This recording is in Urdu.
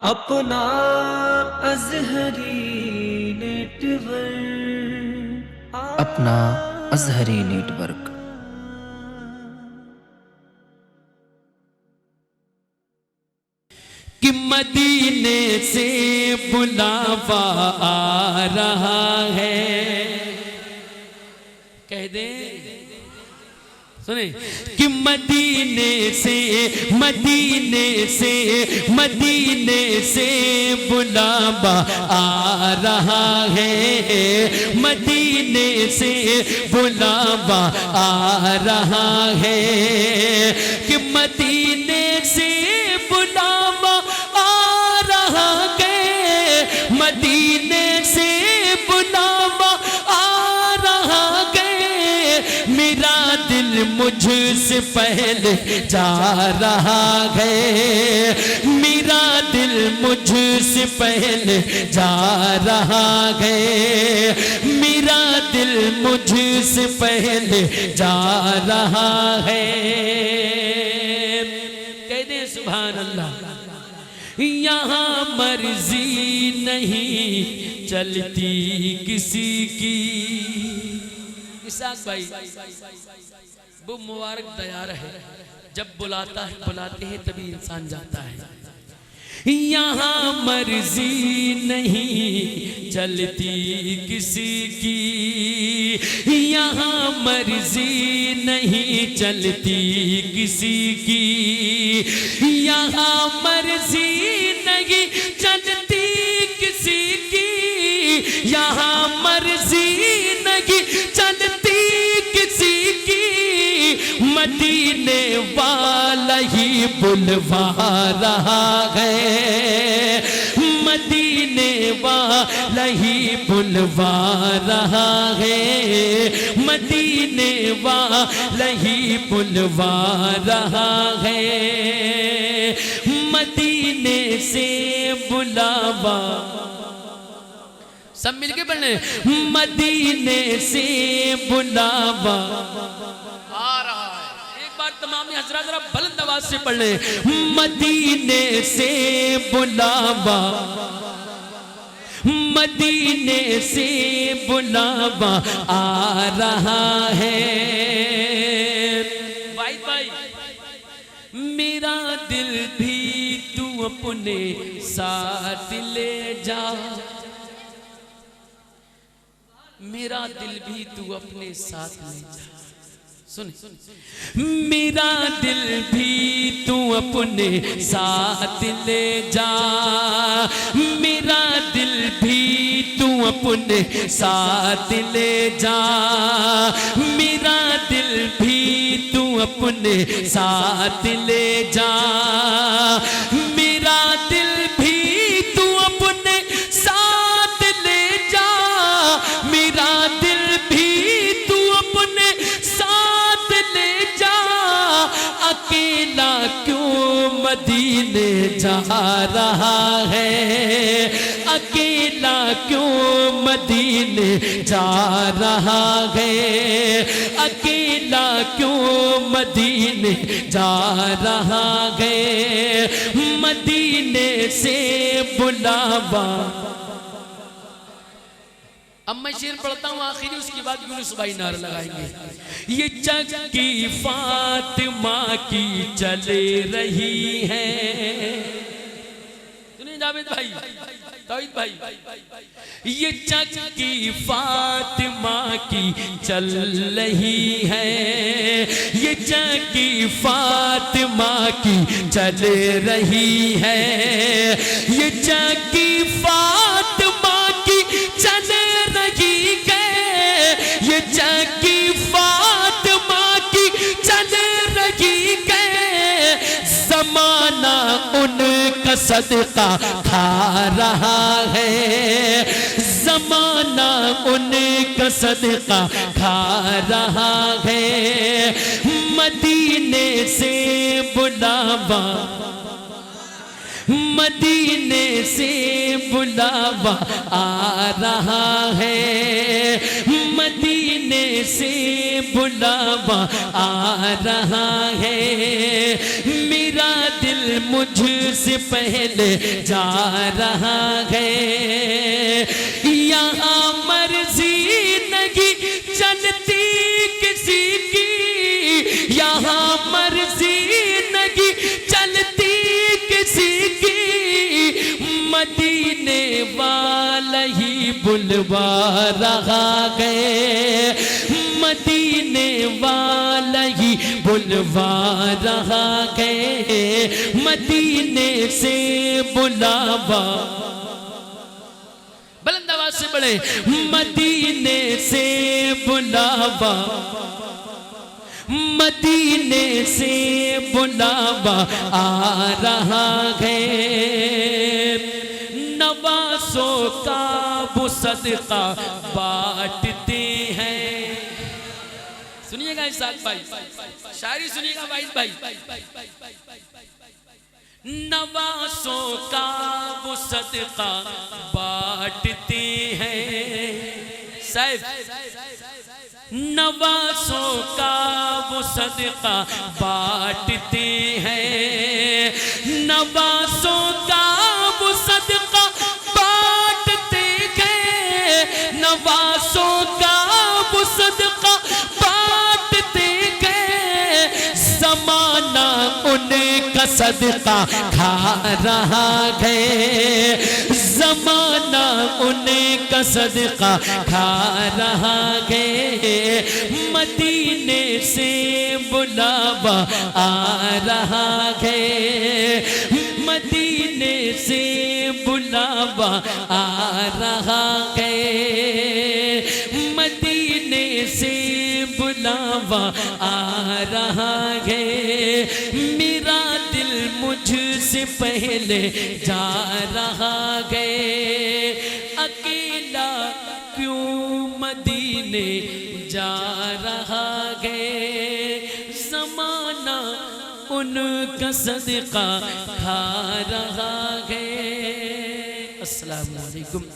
اپنا ازہری نیٹ ورک اپنا ازہری نیٹ ورک کہ مدینے سے بلاوا آ رہا ہے، کہہ دیں سنیں کہ مدینے سے بلاوا آ رہا ہے، مدینے سے بلاوا آ رہا ہے کہ مدینے سے بلاوا آ رہا ہے، مدینے سے بلاوا آ رہا ہے، میرا دل مجھ سے پہلے جا رہا ہے، میرا دل مجھ سے پہلے جا رہا ہے، میرا دل مجھ سے پہلے جا رہا ہے، کہہ دیں سبحان اللہ۔ یہاں مرضی نہیں چلتی کسی کی، اسحاق بھائی وہ مبارک دیار ہے، جب بلاتے ہیں تبھی انسان جاتا ہے۔ یہاں مرضی نہیں چلتی کسی کی، یہاں مرضی نہیں چلتی کسی کی، یہاں مرضی نہیں چلتی کسی کی، یہاں مرضی نہیں چلتی کسی کی، مدینے والا ہی بلوا رہا ہے، مدینے والا ہی بلوا رہا ہے، مدینے والا ہی بلوا رہا ہے، مدینے سے بلاوا، سب مل کے پڑھنے، مدینے سے بلاوا آ رہا ہے۔ ایک بار تمام حضرات ذرا بلند آواز سے پڑھ لیں، مدینے سے بلاوا، مدینے سے بلاوا آ رہا ہے۔ بھائی میرا دل بھی تو اپنے ساتھ لے جا، میرا دل بھی تو اپنے ساتھ لے جا، سن میرا دل بھی تو اپنے ساتھ لے جا، میرا دل بھی تو اپنے ساتھ لے جا، میرا دل بھی تو اپنے ساتھ لے جا، میرا دل بھی تو اپنے ساتھ لے جا، میرا دل بھی تو اپنے ساتھ لے جا، اکیلا کیوں مدینے جا رہا ہے، اکیلا کیوں مدینے جا رہا ہے، اکیلا کیوں مدینے جا رہا ہے، مدینے سے بلاوا۔ اب میں شعر پڑھتا ہوں آخری، اس کے بعد یونس بھائی نعرہ لگائیں گے۔ یہ چکی فاطمہ کی چل رہی ہے، سنیں جاوید بھائی، توحید بھائی، یہ چکی فاطمہ کی چل رہی ہے، یہ چکی فاطمہ کی چل رہی ہے، یہ چکی فاطمہ کی چل رہی ہے، یہ چکی فاطمہ کی چل رہی ہے، زمانہ ان کا صدقہ کھا رہا ہے، زمانہ ان کا صدقہ کھا رہا ہے، مدینے سے بلاوا، مدینے سے بلاوا آ رہا ہے، مدینے مدینے سے بلاوا آ رہا ہے میرا دل مجھ سے پہلے جا رہا ہے یہاں مرضی نہیں چلتی کسی کی یہاں مرضی نہیں چلتی کسی کی مدینے والا ہی بلوا رہا ہے مدینے والا ہی بلوا رہا ہے مدینے سے بلاوا بلند آواز سے بڑھے مدینے سے بلاوا مدینے سے بلاوا آ رہا ہے نوازوں کا وہ صدقہ بانٹتے ہیں سنیے گا اسحاق بھائی شاعری سنیے گا واحد بھائی نوازوں کا وہ صدقہ بانٹتے ہیں صاحب نوازوں کا وہ صدقہ بانٹتے ہیں نوازوں کا وہ صدقہ بانٹتے ہیں نوازوں کا وہ صدقہ بانٹتے ہیں زمانہ ان کا صدقہ کھا رہا ہے زمانہ ان کا صدقہ کھا رہا ہے مدینے سے بلاوا آ رہا ہے مدینے سے بلاوا آ رہا ہے مدینے سے بلاوا آ رہا ہے میرا دل مجھ سے پہلے جا رہا ہے اکیلا کیوں مدینے جا رہا ہے زمانہ ان کا صدقہ کھا رہا ہے السلام علیکم